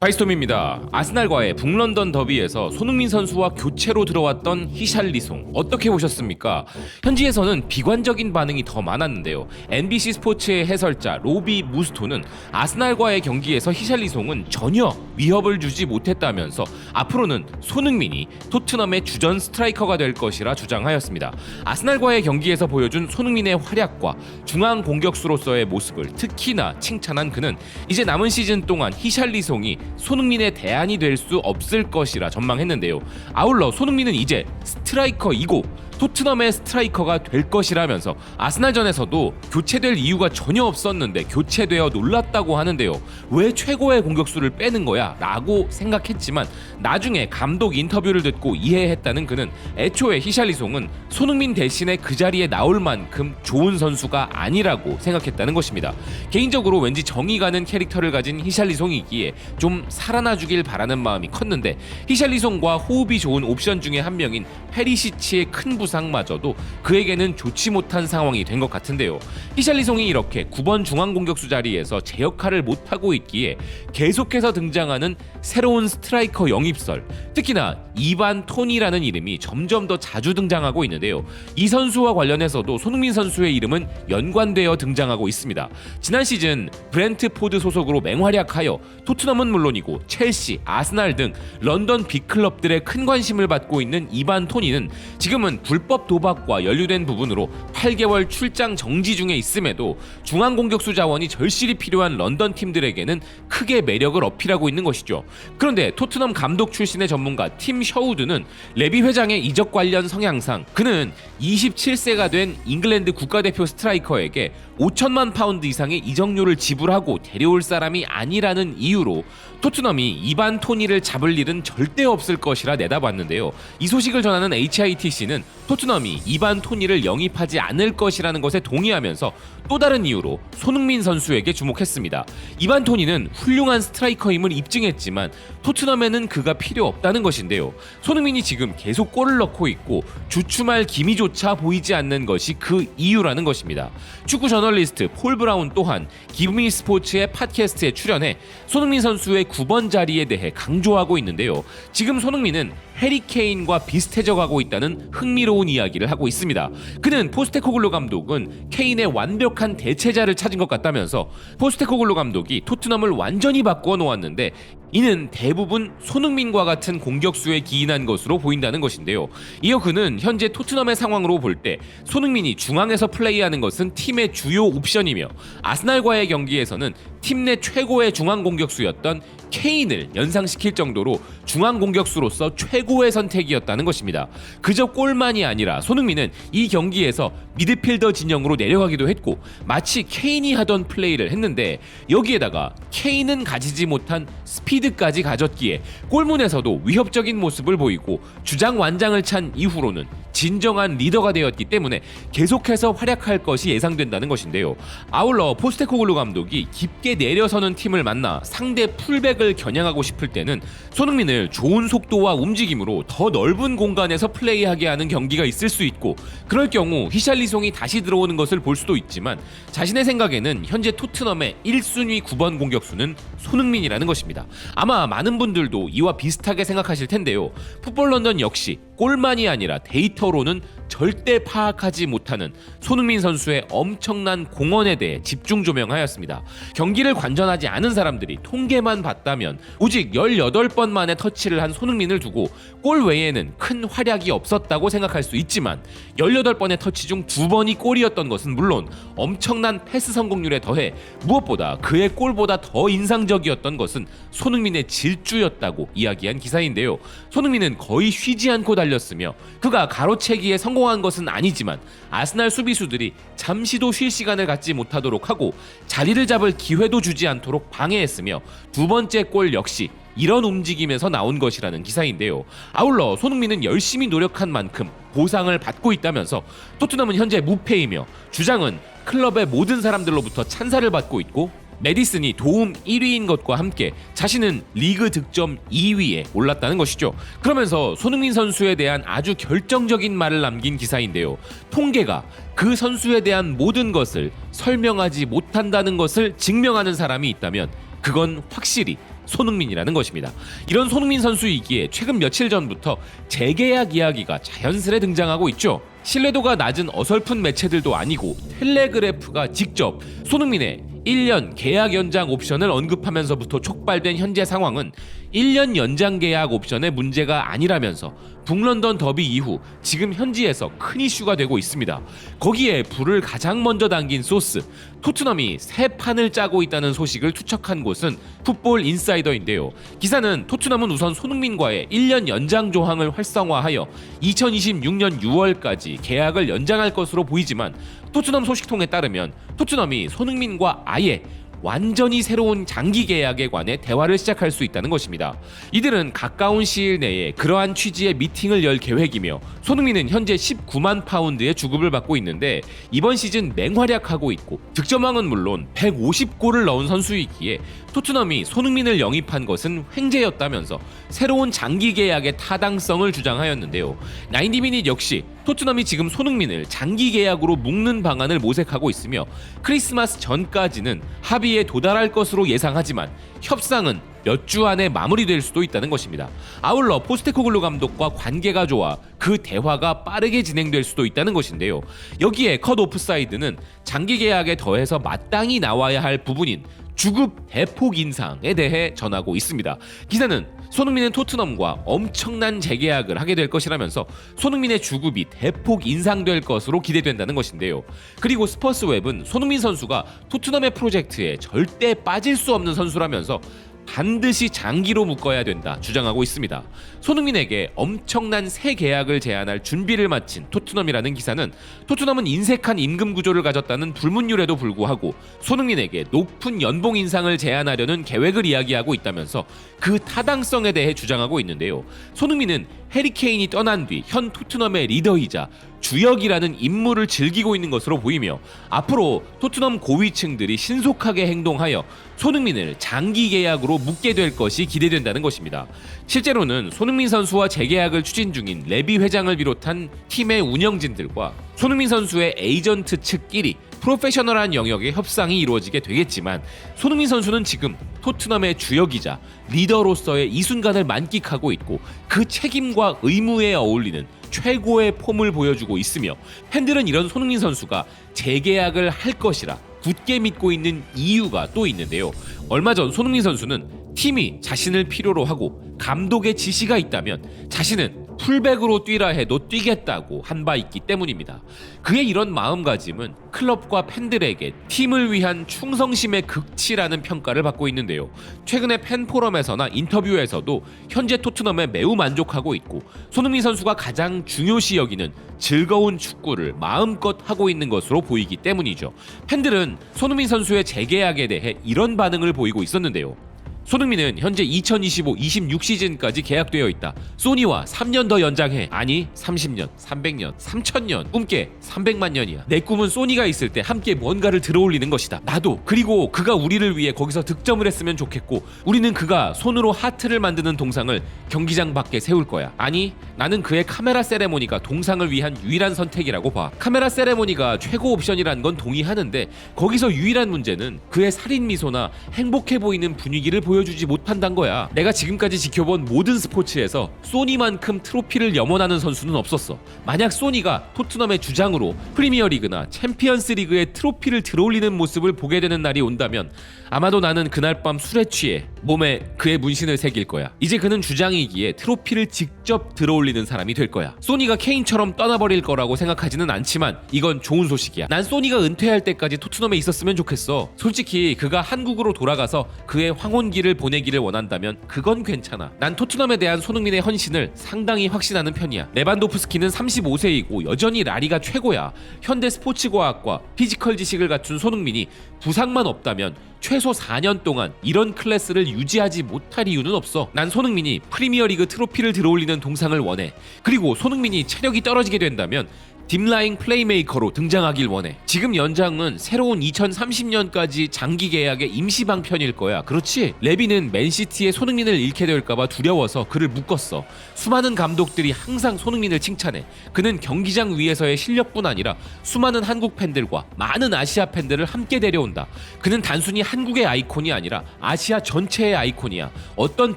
바이스톰입니다. 아스날과의 북런던 더비에서 손흥민 선수와 교체로 들어왔던 히샬리송 어떻게 보셨습니까? 현지에서는 비관적인 반응이 더 많았는데요. NBC 스포츠의 해설자 로비 무스토는 아스날과의 경기에서 히샬리송은 전혀 위협을 주지 못했다면서 앞으로는 손흥민이 토트넘의 주전 스트라이커가 될 것이라 주장하였습니다. 아스날과의 경기에서 보여준 손흥민의 활약과 중앙 공격수로서의 모습을 특히나 칭찬한 그는 이제 남은 시즌 동안 히샬리송이 손흥민의 대안이 될 수 없을 것이라 전망했는데요. 아울러 손흥민은 이제 스트라이커이고 토트넘의 스트라이커가 될 것이라면서 아스날전에서도 교체될 이유가 전혀 없었는데 교체되어 놀랐다고 하는데요. 왜 최고의 공격수를 빼는 거야? 라고 생각했지만 나중에 감독 인터뷰를 듣고 이해했다는 그는 애초에 히샬리송은 손흥민 대신에 그 자리에 나올 만큼 좋은 선수가 아니라고 생각했다는 것입니다. 개인적으로 왠지 정이 가는 캐릭터를 가진 히샬리송이기에 좀 살아나주길 바라는 마음이 컸는데 히샬리송과 호흡이 좋은 옵션 중에 한 명인 페리시치의 큰 부상마저도 그에게는 좋지 못한 상황이 된 것 같은데요. 히샬리송이 이렇게 9번 중앙공격수 자리에서 제 역할을 못하고 있기에 계속해서 등장하는 새로운 스트라이커 영입설, 특히나 이반 토니라는 이름이 점점 더 자주 등장하고 있는데요. 이 선수와 관련해서도 손흥민 선수의 이름은 연관되어 등장하고 있습니다. 지난 시즌 브렌트포드 소속으로 맹활약하여 토트넘은 물론이고 첼시, 아스날 등 런던 빅클럽들의 큰 관심을 받고 있는 이반 토니는 지금은 불법 도박과 연루된 부분으로 8개월 출장 정지 중에 있음에도 중앙 공격수 자원이 절실히 필요한 런던 팀들에게는 크게 매력을 어필하고 있는 것이죠. 그런데 토트넘 감독 출신의 전문가 팀 셔우드는 레비 회장의 이적 관련 성향상 그는 27세가 된 잉글랜드 국가대표 스트라이커에게 5천만 파운드 이상의 이적료를 지불하고 데려올 사람이 아니라는 이유로 토트넘이 이반 토니를 잡을 일은 절대 없을 것이라 내다봤는데요. 이 소식을 전하는 HITC는 토트넘이 이반 토니를 영입하지 않을 것이라는 것에 동의하면서 또 다른 이유로 손흥민 선수에게 주목했습니다. 이반 토니는 훌륭한 스트라이커임을 입증했지만 토트넘에는 그가 필요 없다는 것인데요. 손흥민이 지금 계속 골을 넣고 있고 주춤할 기미조차 보이지 않는 것이 그 이유라는 것입니다. 축구 저널리스트 폴 브라운 또한 기브미 스포츠의 팟캐스트에 출연해 손흥민 선수의 9번 자리에 대해 강조하고 있는데요. 지금 손흥민은 해리 케인과 비슷해져가고 있다는 흥미로운 이야기를 하고 있습니다. 그는 포스테코글루 감독은 케인의 완벽한 대체자를 찾은 것 같다면서 포스테코글루 감독이 토트넘을 완전히 바꾸어 놓았는데 이는 대부분 손흥민과 같은 공격수에 기인한 것으로 보인다는 것인데요. 이어 그는 현재 토트넘의 상황으로 볼 때 손흥민이 중앙에서 플레이하는 것은 팀의 주요 옵션이며 아스날과의 경기에서는 팀 내 최고의 중앙 공격수였던 케인을 연상시킬 정도로 중앙 공격수로서 최고의 선택이었다는 것입니다. 그저 골만이 아니라 손흥민은 이 경기에서 미드필더 진영으로 내려가기도 했고 마치 케인이 하던 플레이를 했는데 여기에다가 케인은 가지지 못한 스피드까지 가졌기에 골문에서도 위협적인 모습을 보이고 주장 완장을 찬 이후로는 진정한 리더가 되었기 때문에 계속해서 활약할 것이 예상된다는 것인데요. 아울러 포스테코글루 감독이 깊게 내려서는 팀을 만나 상대 풀백을 겨냥하고 싶을 때는 손흥민을 좋은 속도와 움직임으로 더 넓은 공간에서 플레이하게 하는 경기가 있을 수 있고 그럴 경우 히샬리송이 다시 들어오는 것을 볼 수도 있지만 자신의 생각에는 현재 토트넘의 1순위 9번 공격수는 손흥민이라는 것입니다. 아마 많은 분들도 이와 비슷하게 생각하실 텐데요. 풋볼 런던 역시 골만이 아니라 데이터로는 절대 파악하지 못하는 손흥민 선수의 엄청난 공헌에 대해 집중 조명하였습니다. 경기를 관전하지 않은 사람들이 통계만 봤다면 오직 18번 만에 터치를 한 손흥민을 두고 골 외에는 큰 활약이 없었다고 생각할 수 있지만 18번의 터치 중 2번이 골이었던 것은 물론 엄청난 패스 성공률에 더해 무엇보다 그의 골보다 더 인상적이었던 것은 손흥민의 질주였다고 이야기한 기사인데요. 손흥민은 거의 쉬지 않고 달렸으며 그가 가로채기에 성공한 것은 아니지만 아스날 수비수들이 잠시도 쉴 시간을 갖지 못하도록 하고 자리를 잡을 기회도 주지 않도록 방해했으며 두 번째 골 역시 이런 움직임에서 나온 것이라는 기사인데요. 아울러 손흥민은 열심히 노력한 만큼 보상을 받고 있다면서 토트넘은 현재 무패이며 주장은 클럽의 모든 사람들로부터 찬사를 받고 있고 메디슨이 도움 1위인 것과 함께 자신은 리그 득점 2위에 올랐다는 것이죠. 그러면서 손흥민 선수에 대한 아주 결정적인 말을 남긴 기사인데요. 통계가 그 선수에 대한 모든 것을 설명하지 못한다는 것을 증명하는 사람이 있다면 그건 확실히 손흥민이라는 것입니다. 이런 손흥민 선수이기에 최근 며칠 전부터 재계약 이야기가 자연스레 등장하고 있죠. 신뢰도가 낮은 어설픈 매체들도 아니고 텔레그래프가 직접 손흥민의 1년 계약 연장 옵션을 언급하면서부터 촉발된 현재 상황은 1년 연장 계약 옵션의 문제가 아니라면서 북런던 더비 이후 지금 현지에서 큰 이슈가 되고 있습니다. 거기에 불을 가장 먼저 당긴 소스, 토트넘이 새 판을 짜고 있다는 소식을 투척한 곳은 풋볼 인사이더인데요. 기사는 토트넘은 우선 손흥민과의 1년 연장 조항을 활성화하여 2026년 6월까지 계약을 연장할 것으로 보이지만 토트넘 소식통에 따르면 토트넘이 손흥민과 아예 완전히 새로운 장기 계약에 관해 대화를 시작할 수 있다는 것입니다. 이들은 가까운 시일 내에 그러한 취지의 미팅을 열 계획이며 손흥민은 현재 19만 파운드의 주급을 받고 있는데 이번 시즌 맹활약하고 있고 득점왕은 물론 150골을 넣은 선수이기에 토트넘이 손흥민을 영입한 것은 횡재였다면서 새로운 장기 계약의 타당성을 주장하였는데요. 90미닛 역시 토트넘이 지금 손흥민을 장기 계약으로 묶는 방안을 모색하고 있으며 크리스마스 전까지는 합의에 도달할 것으로 예상하지만 협상은 몇 주 안에 마무리될 수도 있다는 것입니다. 아울러 포스테코글루 감독과 관계가 좋아 그 대화가 빠르게 진행될 수도 있다는 것인데요. 여기에 컷 오프사이드는 장기 계약에 더해서 마땅히 나와야 할 부분인 주급 대폭 인상에 대해 전하고 있습니다. 기사는 손흥민은 토트넘과 엄청난 재계약을 하게 될 것이라면서 손흥민의 주급이 대폭 인상될 것으로 기대된다는 것인데요. 그리고 스퍼스웹은 손흥민 선수가 토트넘의 프로젝트에 절대 빠질 수 없는 선수라면서 반드시 장기로 묶어야 된다 주장하고 있습니다. 손흥민에게 엄청난 새 계약을 제안할 준비를 마친 토트넘이라는 기사는 토트넘은 인색한 임금 구조를 가졌다는 불문율에도 불구하고 손흥민에게 높은 연봉 인상을 제안하려는 계획을 이야기하고 있다면서 그 타당성에 대해 주장하고 있는데요. 손흥민은 해리 케인이 떠난 뒤 현 토트넘의 리더이자 주역이라는 임무를 즐기고 있는 것으로 보이며 앞으로 토트넘 고위층들이 신속하게 행동하여 손흥민을 장기 계약으로 묶게 될 것이 기대된다는 것입니다. 실제로는 손흥민 선수와 재계약을 추진 중인 레비 회장을 비롯한 팀의 운영진들과 손흥민 선수의 에이전트 측끼리 프로페셔널한 영역의 협상이 이루어지게 되겠지만 손흥민 선수는 지금 토트넘의 주역이자 리더로서의 이 순간을 만끽하고 있고 그 책임과 의무에 어울리는 최고의 폼을 보여주고 있으며 팬들은 이런 손흥민 선수가 재계약을 할 것이라 굳게 믿고 있는 이유가 또 있는데요. 얼마 전 손흥민 선수는 팀이 자신을 필요로 하고 감독의 지시가 있다면 자신은 풀백으로 뛰라 해도 뛰겠다고 한 바 있기 때문입니다. 그의 이런 마음가짐은 클럽과 팬들에게 팀을 위한 충성심의 극치라는 평가를 받고 있는데요. 최근에 팬포럼에서나 인터뷰에서도 현재 토트넘에 매우 만족하고 있고 손흥민 선수가 가장 중요시 여기는 즐거운 축구를 마음껏 하고 있는 것으로 보이기 때문이죠. 팬들은 손흥민 선수의 재계약에 대해 이런 반응을 보이고 있었는데요. 손흥민은 현재 2025-26 시즌까지 계약되어 있다. 소니와 3년 더 연장해. 아니 30년, 300년, 3000년 꿈깨 300만 년이야. 내 꿈은 소니가 있을 때 함께 뭔가를 들어올리는 것이다. 나도. 그리고 그가 우리를 위해 거기서 득점을 했으면 좋겠고 우리는 그가 손으로 하트를 만드는 동상을 경기장 밖에 세울 거야. 아니 나는 그의 카메라 세레모니가 동상을 위한 유일한 선택이라고 봐. 카메라 세레모니가 최고 옵션이란 건 동의하는데 거기서 유일한 문제는 그의 살인 미소나 행복해 보이는 분위기를 보여주지 못한다는 거야. 내가 지금까지 지켜본 모든 스포츠에서 소니만큼 트로피를 염원하는 선수는 없었어. 만약 소니가 토트넘의 주장으로 프리미어리그나 챔피언스리그의 트로피를 들어올리는 모습을 보게 되는 날이 온다면 아마도 나는 그날 밤 술에 취해 몸에 그의 문신을 새길 거야. 이제 그는 주장이기에 트로피를 직접 들어올리는 사람이 될 거야. 소니가 케인처럼 떠나버릴 거라고 생각하지는 않지만 이건 좋은 소식이야. 난 소니가 은퇴할 때까지 토트넘에 있었으면 좋겠어. 솔직히 그가 한국으로 돌아가서 그의 황혼기를 보내기를 원한다면 그건 괜찮아. 난 토트넘에 대한 손흥민의 헌신을 상당히 확신하는 편이야. 레반도프스키는 35세이고 여전히 라리가 최고야. 현대 스포츠과학과 피지컬 지식을 갖춘 손흥민이 부상만 없다면 최소 4년 동안 이런 클래스를 유지하지 못할 이유는 없어. 난 손흥민이 프리미어리그 트로피를 들어올리는 동상을 원해. 그리고 손흥민이 체력이 떨어지게 된다면 딥라인 플레이메이커로 등장하길 원해. 지금 연장은 새로운 2030년까지 장기 계약의 임시 방편일 거야. 그렇지? 레비는 맨시티의 손흥민을 잃게 될까봐 두려워서 그를 묶었어. 수많은 감독들이 항상 손흥민을 칭찬해. 그는 경기장 위에서의 실력뿐 아니라 수많은 한국 팬들과 많은 아시아 팬들을 함께 데려온다. 그는 단순히 한국의 아이콘이 아니라 아시아 전체의 아이콘이야. 어떤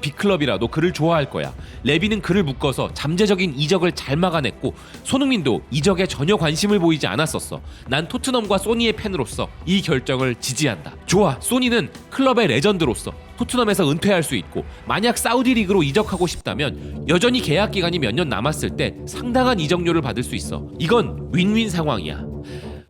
빅클럽이라도 그를 좋아할 거야. 레비는 그를 묶어서 잠재적인 이적을 잘 막아냈고 손흥민도 이적에 전혀 관심을 보이지 않았었어. 난 토트넘과 소니의 팬으로서 이 결정을 지지한다. 좋아, 소니는 클럽의 레전드로서 토트넘에서 은퇴할 수 있고 만약 사우디 리그로 이적하고 싶다면 여전히 계약 기간이 몇 년 남았을 때 상당한 이적료를 받을 수 있어. 이건 윈윈 상황이야.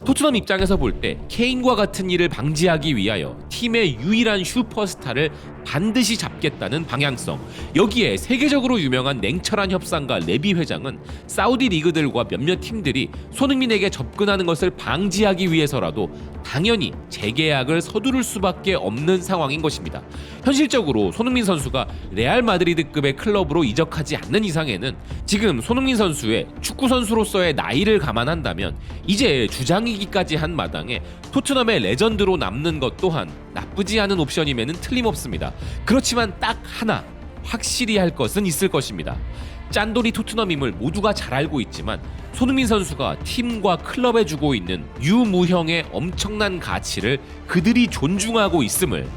토트넘 입장에서 볼 때 케인과 같은 일을 방지하기 위하여 팀의 유일한 슈퍼스타를 반드시 잡겠다는 방향성, 여기에 세계적으로 유명한 냉철한 협상가 레비 회장은 사우디 리그들과 몇몇 팀들이 손흥민에게 접근하는 것을 방지하기 위해서라도 당연히 재계약을 서두를 수밖에 없는 상황인 것입니다. 현실적으로 손흥민 선수가 레알 마드리드급의 클럽으로 이적하지 않는 이상에는 지금 손흥민 선수의 축구 선수로서의 나이를 감안한다면 이제 주장이기까지 한 마당에 토트넘의 레전드로 남는 것 또한 나쁘지 않은 옵션임에는 틀림없습니다. 그렇지만 딱 하나 확실히 할 것은 있을 것입니다. 짠돌이 토트넘임을 모두가 잘 알고 있지만 손흥민 선수가 팀과 클럽에 주고 있는 유무형의 엄청난 가치를 그들이 존중하고 있음을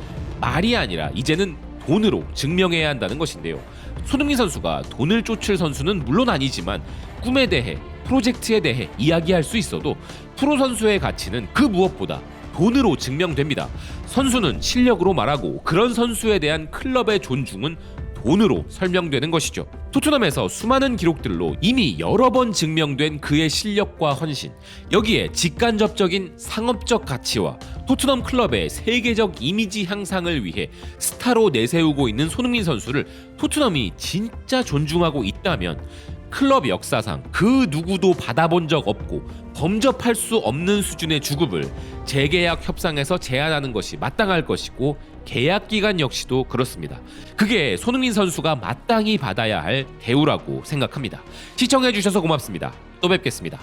말이 아니라 이제는 돈으로 증명해야 한다는 것인데요. 손흥민 선수가 돈을 쫓을 선수는 물론 아니지만 꿈에 대해, 프로젝트에 대해 이야기할 수 있어도 프로 선수의 가치는 그 무엇보다 돈으로 증명됩니다. 선수는 실력으로 말하고 그런 선수에 대한 클럽의 존중은 돈으로 설명되는 것이죠. 토트넘에서 수많은 기록들로 이미 여러 번 증명된 그의 실력과 헌신, 여기에 직간접적인 상업적 가치와 토트넘 클럽의 세계적 이미지 향상을 위해 스타로 내세우고 있는 손흥민 선수를 토트넘이 진짜 존중하고 있다면 클럽 역사상 그 누구도 받아본 적 없고 범접할 수 없는 수준의 주급을 재계약 협상에서 제안하는 것이 마땅할 것이고 계약 기간 역시도 그렇습니다. 그게 손흥민 선수가 마땅히 받아야 할 대우라고 생각합니다. 시청해주셔서 고맙습니다. 또 뵙겠습니다.